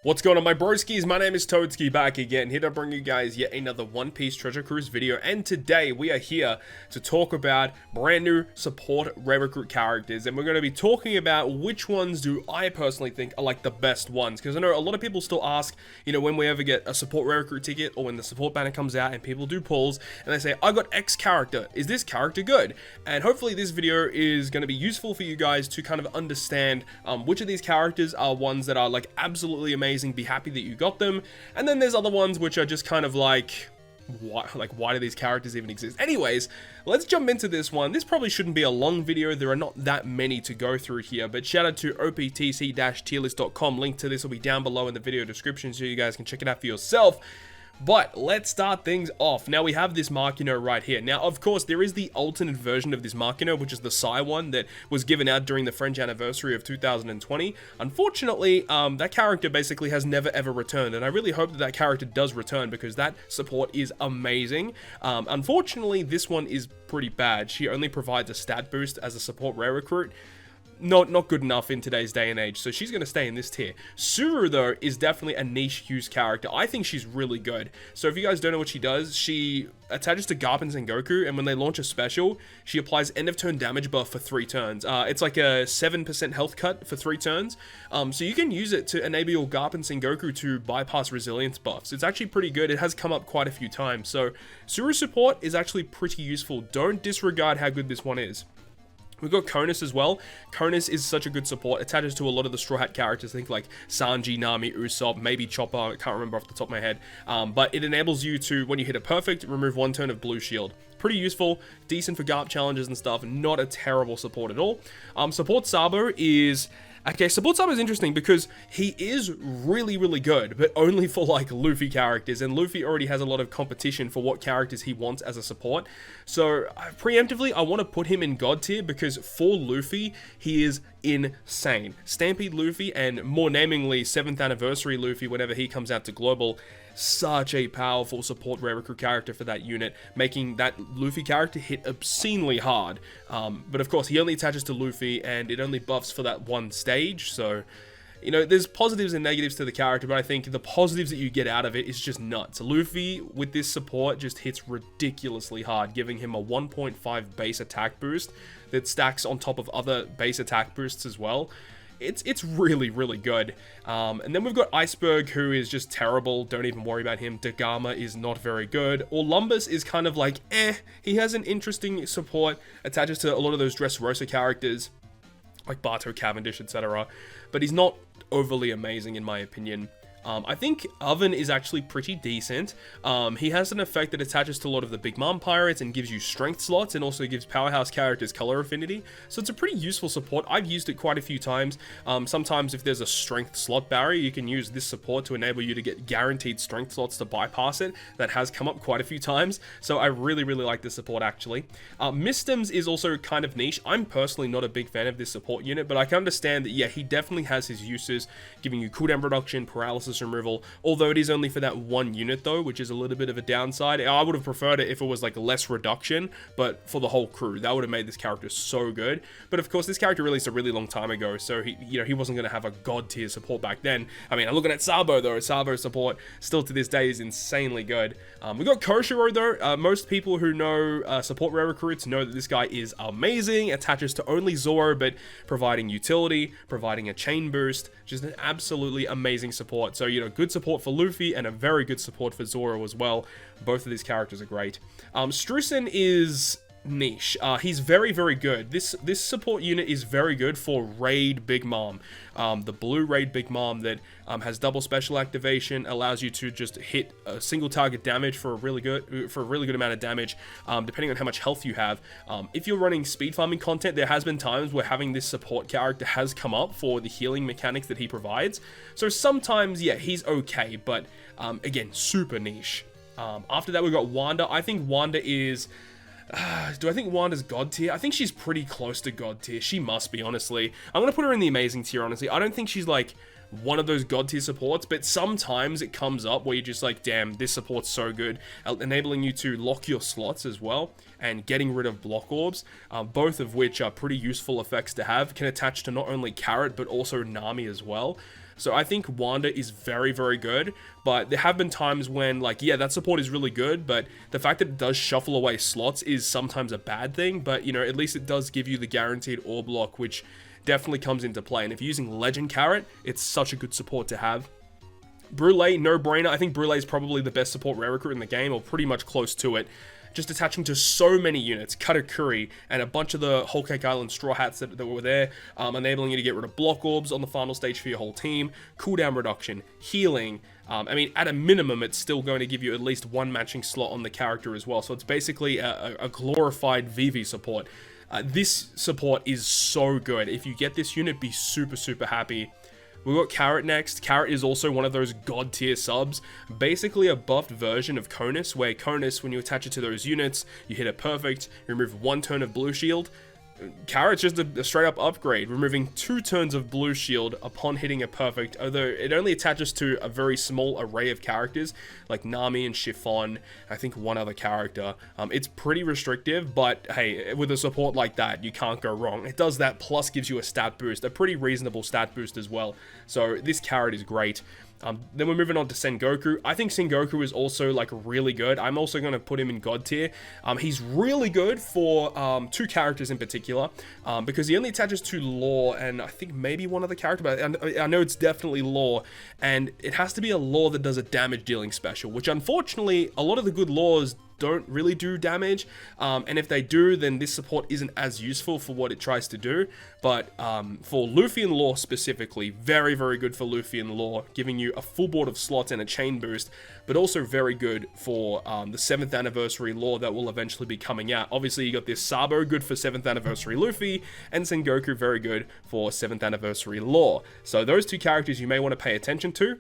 What's going on, my broskiis? My name is Toadskii, back again, here to bring you guys yet another One Piece Treasure Cruise video, and today we are here to talk about brand new support rare recruit characters, and we're going to be talking about which ones do I personally think are like the best ones, because I know a lot of people still ask, you know, when we ever get a support rare recruit ticket, or when the support banner comes out and people do pulls, and they say, I got X character, is this character good? And hopefully this video is going to be useful for you guys to kind of understand which of these characters are ones that are like absolutely amazing, be happy that you got them, and then there's other ones which are just kind of like, why do these characters even exist? Anyways, let's jump into this one. This probably shouldn't be a long video, there are not that many to go through here, but shout out to OPTC-tierlist.com, link to this will be down below in the video description so you guys can check it out for yourself. But let's start things off. Now we have this Makino right here. Now, of course, there is the alternate version of this Makino, which is the Sai one that was given out during the French anniversary of 2020. Unfortunately, that character basically has never ever returned, and I really hope that that character does return because that support is amazing. Unfortunately, this one is pretty bad. She only provides a stat boost as a support rare recruit. Not good enough in today's day and age, so she's going to stay in this tier. Suru, though, is definitely a niche use character. I think she's really good. So if you guys don't know what she does, she attaches to Garp and Sengoku, and when they launch a special, she applies end of turn damage buff for 3 turns. It's like a 7% health cut for 3 turns, so you can use it to enable your Garp and Sengoku to bypass resilience buffs. It's actually pretty good. It has come up quite a few times, so Suru support is actually pretty useful. Don't disregard how good this one is. We've got Konus as well. Konus is such a good support, attaches to a lot of the Straw Hat characters, think like Sanji, Nami, Usopp, maybe Chopper, I can't remember off the top of my head, but it enables you to, when you hit a perfect, remove 1 turn of blue shield. Pretty useful, decent for Garp challenges and stuff, not a terrible support at all. Support Sabo is... Okay, Support Sabo is interesting because he is really good, but only for like Luffy characters, and Luffy already has a lot of competition for what characters he wants as a support. So preemptively, I want to put him in God tier because for Luffy, he is insane. Stampede Luffy, and more namingly 7th anniversary Luffy whenever he comes out to Global, such a powerful support rare recruit character for that unit, making that Luffy character hit obscenely hard. But of course, he only attaches to Luffy, and it only buffs for that one stage, so... You know, there's positives and negatives to the character, but I think the positives that you get out of it is just nuts. Luffy, with this support, just hits ridiculously hard, giving him a 1.5 base attack boost that stacks on top of other base attack boosts as well. It's really good. And then we've got Iceberg, who is just terrible. Don't even worry about him. Dagama is not very good. Olympus is kind of like, He has an interesting support, attaches to a lot of those Dressrosa characters, like Barto, Cavendish, etc. But he's not overly amazing in my opinion. I think Oven is actually pretty decent. He has an effect that attaches to a lot of the Big Mom pirates and gives you strength slots, and also gives powerhouse characters color affinity. So it's a pretty useful support. I've used it quite a few times. Sometimes if there's a strength slot barrier, you can use this support to enable you to get guaranteed strength slots to bypass it. That has come up quite a few times. So I really like this support actually. Mystems is also kind of niche. I'm personally not a big fan of this support unit, but I can understand that, yeah, he definitely has his uses, giving you cooldown reduction, paralysis removal, although it is only for that one unit though, which is a little bit of a downside. I would have preferred it if it was like less reduction, but for the whole crew, that would have made this character so good. But of course, this character released a really long time ago, so he wasn't going to have a god tier support back then. I mean, I'm looking at Sabo though. Sabo's support still to this day is insanely good. We got Koshiro though. Most people who know support rare recruits know that this guy is amazing. Attaches to only Zoro, but providing utility, providing a chain boost, just an absolutely amazing support. So, you know, good support for Luffy and a very good support for Zoro as well. Both of these characters are great. Strusen is niche. He's very good. This support unit is very good for Raid Big Mom. The blue Raid Big Mom that has double special activation, allows you to just hit a single target damage for a really good amount of damage, depending on how much health you have. If you're running speed farming content, there has been times where having this support character has come up for the healing mechanics that he provides. So sometimes, yeah, he's okay, but again, super niche. After that, we've got Wanda. I think Wanda is... do I think Wanda's god tier? I think she's pretty close to god tier. She must be, honestly. I'm going to put her in the amazing tier, honestly. I don't think she's like one of those god tier supports, but sometimes it comes up where you're just like, damn, this support's so good, enabling you to lock your slots as well and getting rid of block orbs, both of which are pretty useful effects to have. Can attach to not only Carrot but also Nami as well. So I think Wanda is very, very good, but there have been times when, like, yeah, that support is really good, but the fact that it does shuffle away slots is sometimes a bad thing, but, you know, at least it does give you the guaranteed ore block, which definitely comes into play. And if you're using Legend Carrot, it's such a good support to have. Brule, no-brainer. I think Brule is probably the best support rare recruit in the game, or pretty much close to it. Just attaching to so many units, Katakuri, and a bunch of the Whole Cake Island Straw Hats that were there, enabling you to get rid of block orbs on the final stage for your whole team, cooldown reduction, healing. I mean, at a minimum, it's still going to give you at least one matching slot on the character as well. So it's basically a glorified VV support. This support is so good. If you get this unit, be super, super happy. We've got Carrot next. Carrot is also one of those god tier subs, basically a buffed version of Conus, where Conus, when you attach it to those units, you hit it perfect, you remove 1 turn of blue shield. Carrot's just a straight up upgrade, removing 2 turns of blue shield upon hitting a perfect, although it only attaches to a very small array of characters, like Nami and Chiffon, I think one other character. It's pretty restrictive, but hey, with a support like that, you can't go wrong. It does that, plus gives you a stat boost, a pretty reasonable stat boost as well. So this Carrot is great. Then we're moving on to Sengoku. I think Sengoku is also like really good. I'm also going to put him in god tier. He's really good for 2 characters in particular, because he only attaches to Law and I think maybe one other character, but I know it's definitely Law, and it has to be a Law that does a damage dealing special, which unfortunately a lot of the good Laws don't really do damage, and if they do, then this support isn't as useful for what it tries to do. But for Luffy and Law specifically, very, very good for Luffy and Law, giving you a full board of slots and a chain boost, but also very good for the 7th anniversary Law that will eventually be coming out. Obviously, you got this Sabo, good for 7th anniversary Luffy, and Sengoku, very good for 7th anniversary Law. So those 2 characters you may want to pay attention to,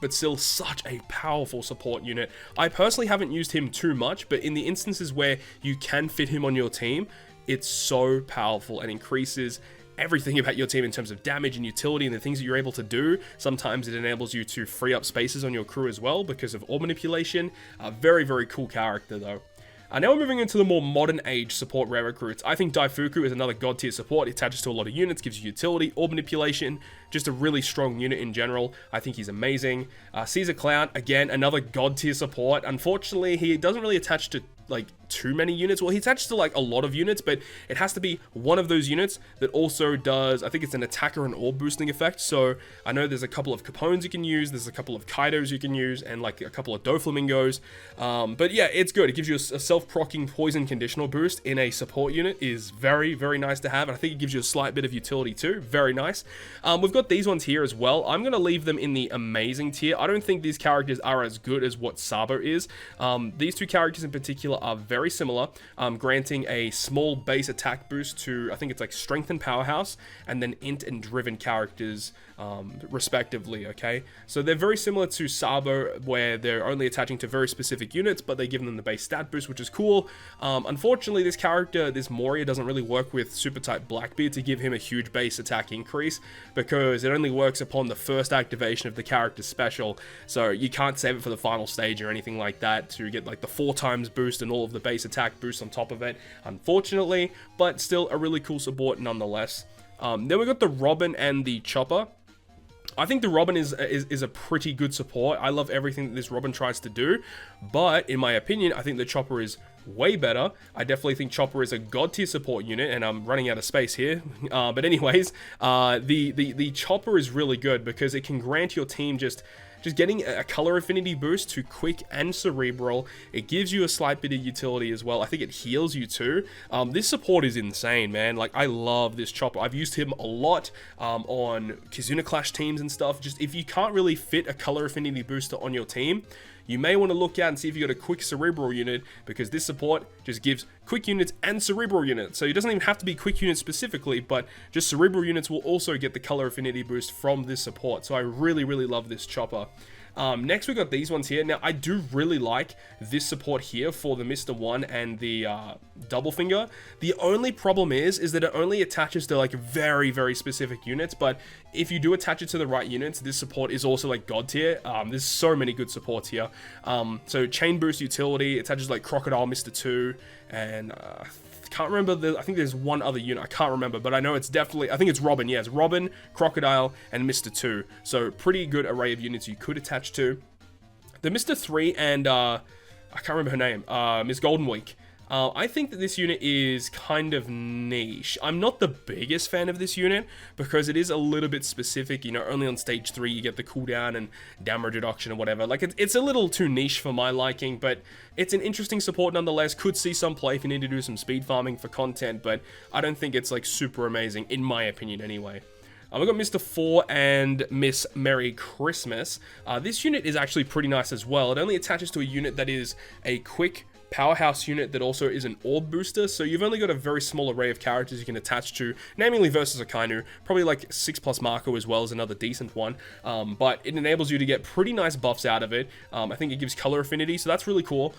but still such a powerful support unit. I personally haven't used him too much, but in the instances where you can fit him on your team, it's so powerful and increases everything about your team in terms of damage and utility and the things that you're able to do. Sometimes it enables you to free up spaces on your crew as well because of orb manipulation. Very, very cool character though. Now we're moving into the more modern age support rare recruits. I think Daifuku is another god tier support. It attaches to a lot of units, gives you utility, orb manipulation, just a really strong unit in general. I think he's amazing. Caesar Clown, again, another god tier support. Unfortunately, he doesn't really attach to like too many units. Well, he attaches to like a lot of units, but it has to be one of those units that also does, I think it's an attacker and orb boosting effect. So I know there's a couple of Capones you can use, there's a couple of Kaidos you can use, and like a couple of Doflamingos. But yeah, it's good. It gives you a self-proccing poison conditional boost in a support unit is very, very nice to have. And I think it gives you a slight bit of utility too. Very nice. We've got these ones here as well. I'm going to leave them in the amazing tier. I don't think these characters are as good as what Sabo is. These 2 characters in particular are very similar, granting a small base attack boost to, I think it's like Strength and Powerhouse, and then Int and Driven characters, respectively, okay? So they're very similar to Sabo, where they're only attaching to very specific units, but they give them the base stat boost, which is cool. Unfortunately, this character, this Moria, doesn't really work with Super type Blackbeard to give him a huge base attack increase, because it only works upon the first activation of the character's special, so you can't save it for the final stage or anything like that to get like the 4 times boost and all of the base attack boost on top of it, unfortunately, but still a really cool support nonetheless. Then we got the Robin and the Chopper. I think the Robin is a pretty good support. I love everything that this Robin tries to do, but in my opinion, I think the Chopper is way better. I definitely think Chopper is a god tier support unit, and I'm running out of space here. But anyways, the Chopper is really good because it can grant your team just getting a color affinity boost to quick and cerebral. It gives you a slight bit of utility as well. I think it heals you too. This support is insane, man. Like, I love this Chopper. I've used him a lot on Kizuna Clash teams and stuff. Just if you can't really fit a color affinity booster on your team, you may want to look out and see if you got a quick cerebral unit, because this support just gives quick units and cerebral units. So it doesn't even have to be quick units specifically, but just cerebral units will also get the color affinity boost from this support. So I really, really love this Chopper. Next we got these ones here. Now I do really like this support here for the Mr. 1 and the Double Finger. The only problem is that it only attaches to like very, very specific units, but if you do attach it to the right units, this support is also like god tier. There's so many good supports here. So chain boost utility, it attaches like Crocodile Mr. 2 and can't remember, I think there's one other unit, I can't remember, but I know it's definitely, I think it's Robin, yeah, it's Robin, Crocodile, and Mr. 2. So pretty good array of units you could attach to. The Mr. 3 and, I can't remember her name, Miss Golden Week. I think that this unit is kind of niche. I'm not the biggest fan of this unit because it is a little bit specific. You know, only on stage 3 you get the cooldown and damage reduction and whatever. Like, it's a little too niche for my liking, but it's an interesting support nonetheless. Could see some play if you need to do some speed farming for content, but I don't think it's like super amazing, in my opinion anyway. We've got Mr. 4 and Miss Merry Christmas. This unit is actually pretty nice as well. It only attaches to a unit that is a quick powerhouse unit that also is an orb booster, so you've only got a very small array of characters you can attach to, namely versus Akainu. Probably like 6+ Marco as well is another decent one, but it enables you to get pretty nice buffs out of it. I think it gives color affinity, so that's really cool.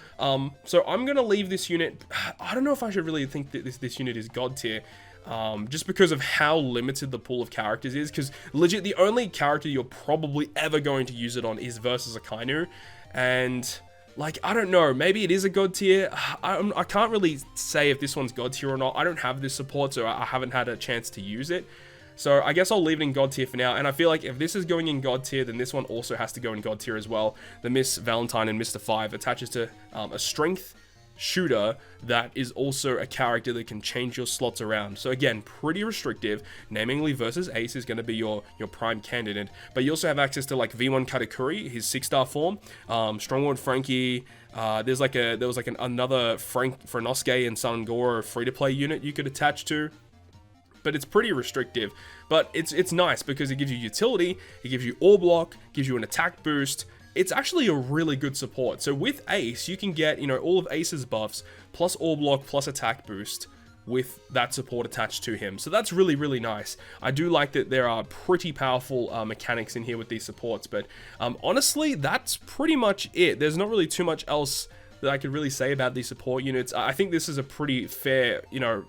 So I'm gonna leave this unit. I don't know if I should really think that this unit is god tier. Just because of how limited the pool of characters is, because legit the only character you're probably ever going to use it on is versus Akainu, and like, I don't know, maybe it is a god tier. I can't really say if this one's god tier or not. I don't have this support, so I haven't had a chance to use it. So I guess I'll leave it in god tier for now, and I feel like if this is going in god tier, then this one also has to go in god tier as well. The Miss Valentine and Mr. 5 attaches to a strength shooter that is also a character that can change your slots around. So again, pretty restrictive. Namely versus Ace is going to be your prime candidate, but you also have access to like V1 Katakuri, his 6-star form, Stronghold Frankie. There was like another Franosuke and Sangoro free-to-play unit you could attach to. But it's pretty restrictive, but it's nice because it gives you utility, it gives you orb block, gives you an attack boost. It's actually a really good support. So with Ace, you can get, you know, all of Ace's buffs, plus orb block, plus attack boost, with that support attached to him. So that's really, really nice. I do like that there are pretty powerful mechanics in here with these supports, but honestly, that's pretty much it. There's not really too much else that I could really say about these support units. I think this is a pretty fair, you know,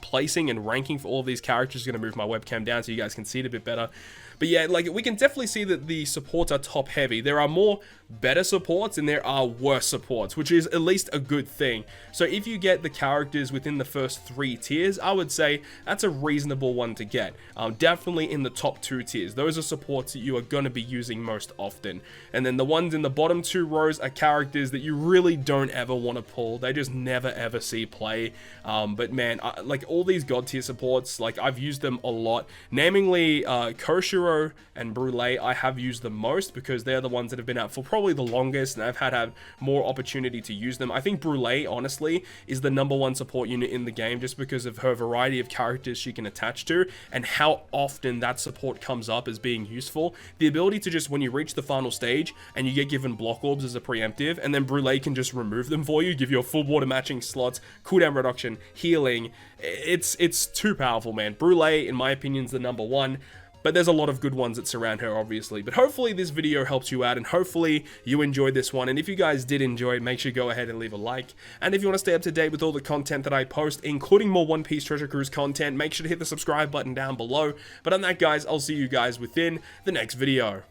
placing and ranking for all of these characters. Going to move my webcam down so you guys can see it a bit better. But yeah, like, we can definitely see that the supports are top heavy. There are more better supports and there are worse supports, which is at least a good thing. So if you get the characters within the first 3 tiers, I would say that's a reasonable one to get. Definitely in the top 2 tiers. Those are supports that you are going to be using most often. And then the ones in the bottom 2 rows are characters that you really don't ever want to pull. They just never ever see play. But man, like, all these god tier supports, like, I've used them a lot. Namely, Koshiro and Brule, I have used the most because they're the ones that have been out for probably the longest, and I've had more opportunity to use them. I think Brule, honestly, is the #1 support unit in the game just because of her variety of characters she can attach to and how often that support comes up as being useful. The ability to just, when you reach the final stage and you get given block orbs as a preemptive, and then Brule can just remove them for you, give you a full water matching slots, cooldown reduction, healing. It's too powerful, man. Brule, in my opinion, is the #1. But there's a lot of good ones that surround her, obviously. But hopefully this video helps you out, and hopefully you enjoyed this one. And if you guys did enjoy it, make sure you go ahead and leave a like. And if you want to stay up to date with all the content that I post, including more One Piece Treasure Cruise content, make sure to hit the subscribe button down below. But on that, guys, I'll see you guys within the next video.